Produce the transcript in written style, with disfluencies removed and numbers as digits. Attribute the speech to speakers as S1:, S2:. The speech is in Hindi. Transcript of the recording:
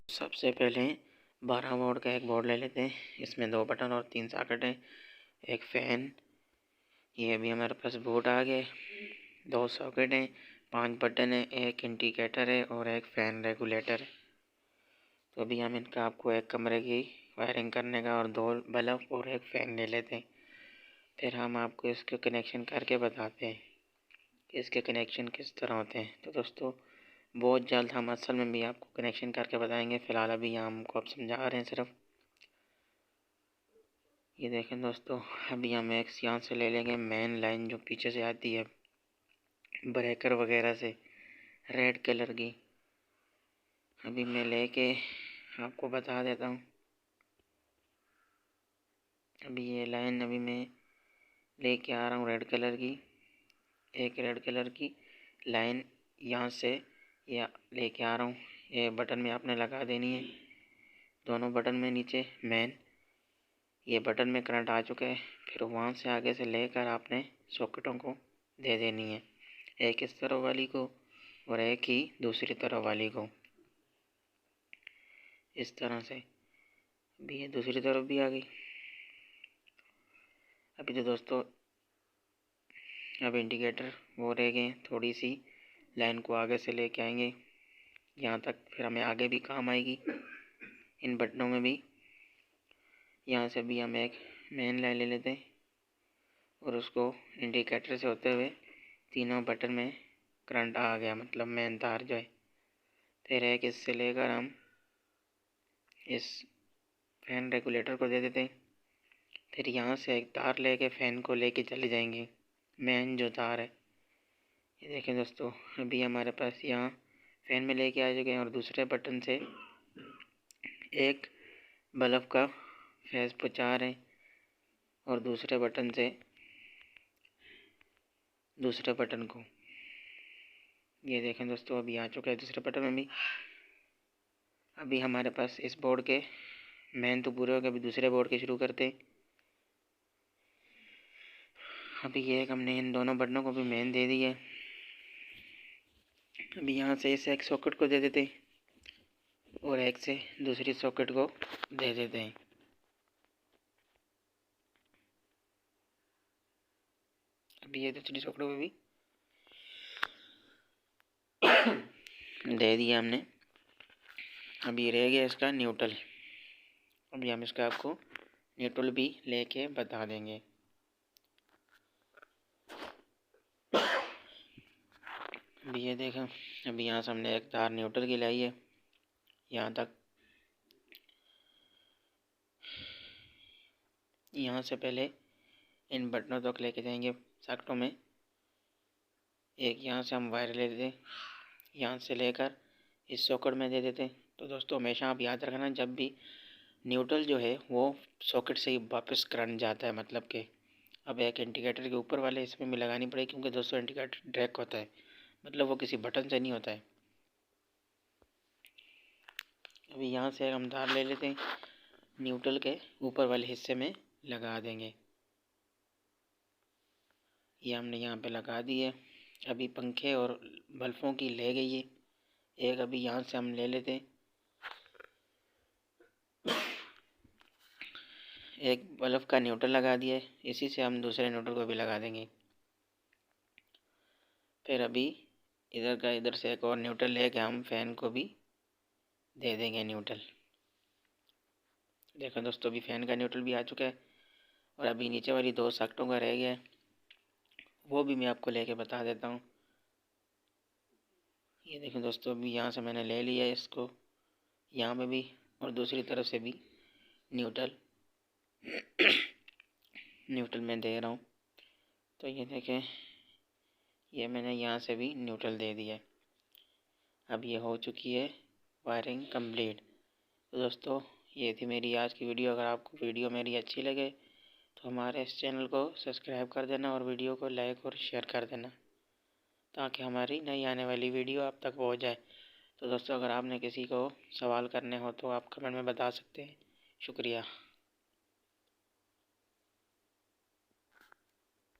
S1: सबसे पहले 12 वोल्ट का एक बोर्ड ले लेते हैं। इसमें 2 बटन और 3 सॉकेट हैं, एक फ़ैन। ये भी हमारे पास बोर्ड आ गए। 2 सॉकेट हैं, 5 बटन हैं, एक इंडिकेटर है और एक फ़ैन रेगुलेटर है। तो अभी हम इनका आपको एक कमरे की वायरिंग करने का और 2 बल्ब और एक फ़ैन ले लेते हैं। फिर हम आपको इसके कनेक्शन करके बताते हैं कि इसके कनेक्शन किस तरह होते हैं। तो दोस्तों, बहुत जल्द हम असल में भी आपको कनेक्शन करके बताएंगे। फ़िलहाल अभी यहाँ हमको अब समझा रहे हैं सिर्फ। ये देखें दोस्तों, अभी हम एक यहाँ से ले लेंगे मेन लाइन जो पीछे से आती है ब्रेकर वगैरह से, रेड कलर की। अभी मैं लेके आपको बता देता हूँ। अभी ये लाइन अभी मैं लेके आ रहा हूँ रेड कलर की। एक रेड कलर की लाइन यहाँ से या लेके आ रहा हूँ। ये बटन में आपने लगा देनी है, दोनों बटन में नीचे मेन। ये बटन में करंट आ चुका है। फिर वहाँ से आगे से लेकर आपने सॉकेटों को दे देनी है, एक इस तरफ वाली को और एक ही दूसरी तरफ वाली को, इस तरह से। अभी ये दूसरी तरफ भी आ गई। अभी तो दोस्तों अब इंडिकेटर वो रह गए, थोड़ी सी लाइन को आगे से लेके आएंगे यहाँ तक, फिर हमें आगे भी काम आएगी इन बटनों में भी। यहाँ से भी हम एक मेन लाइन ले लेते हैं और उसको इंडिकेटर से होते हुए तीनों बटन में करंट आ गया, मतलब मेन तार जो है। फिर एक इससे लेकर हम इस फैन रेगुलेटर को दे देते हैं। फिर यहाँ से एक तार लेके फ़ैन को लेके चले जाएंगे, मेन जो तार है। ये देखें दोस्तों, अभी हमारे पास यहाँ फ़ैन में लेके आ चुके हैं और दूसरे बटन से एक बल्ब का फेस पहुँचा रहे हैं और दूसरे बटन से दूसरे बटन को। ये देखें दोस्तों, अभी आ चुका है दूसरे बटन में भी। अभी हमारे पास इस बोर्ड के मेन तो पूरे हो गए, अभी दूसरे बोर्ड के शुरू करते। अभी ये हमने इन दोनों बटनों को भी मेन दे दी है। अभी यहाँ से इस एक सॉकेट को दे देते हैं और एक से दूसरी सॉकेट को दे देते हैं। अभी ये दूसरी सॉकेट को भी दे दिया हमने। अभी रह गया इसका न्यूट्रल। अभी हम इसका आपको न्यूट्रल भी लेके बता देंगे। अभी ये देखें, अभी यहाँ से हमने एक तार न्यूट्रल की लाई है यहाँ तक। यहाँ से पहले इन बटनों तक लेके जाएंगे सॉकेटों में। एक यहाँ से हम वायर ले लेते, यहाँ से लेकर इस सॉकेट में दे देते। तो दोस्तों, हमेशा आप याद रखना, जब भी न्यूट्रल जो है वो सॉकेट से ही वापस करंट जाता है, मतलब कि अब एक इंडिकेटर के ऊपर वाले इसमें भी लगानी पड़ेगी, क्योंकि दोस्तों इंडिकेटर डायरेक्ट होता है, मतलब वो किसी बटन से नहीं होता है। अभी यहाँ से हम तार ले लेते हैं, न्यूट्रल के ऊपर वाले हिस्से में लगा देंगे। ये हमने यहाँ पे लगा दी है। अभी पंखे और बल्बों की ले गई है एक। अभी यहाँ से हम ले लेते हैं, एक बल्ब का न्यूट्रल लगा दिया है, इसी से हम दूसरे न्यूट्रल को भी लगा देंगे। फिर अभी इधर का इधर से एक और न्यूट्रल लेके हम फैन को भी दे देंगे न्यूट्रल। देखो दोस्तों, अभी फैन का न्यूट्रल भी आ चुका है और अभी नीचे वाली 2 सॉकेटों का रह गया है, वो भी मैं आपको लेके बता देता हूँ। ये देखें दोस्तों, अभी यहाँ से मैंने ले लिया है इसको, यहाँ पे भी और दूसरी तरफ से भी न्यूट्रल मैं दे रहा हूँ। तो ये देखें, ये मैंने यहाँ से भी न्यूट्रल दे दिया है। अब ये हो चुकी है वायरिंग कंप्लीट। तो दोस्तों, ये थी मेरी आज की वीडियो। अगर आपको वीडियो मेरी अच्छी लगे तो हमारे इस चैनल को सब्सक्राइब कर देना और वीडियो को लाइक और शेयर कर देना, ताकि हमारी नई आने वाली वीडियो आप तक पहुँच जाए। तो दोस्तों, अगर आपने किसी को सवाल करने हो तो आप कमेंट में बता सकते हैं। शुक्रिया।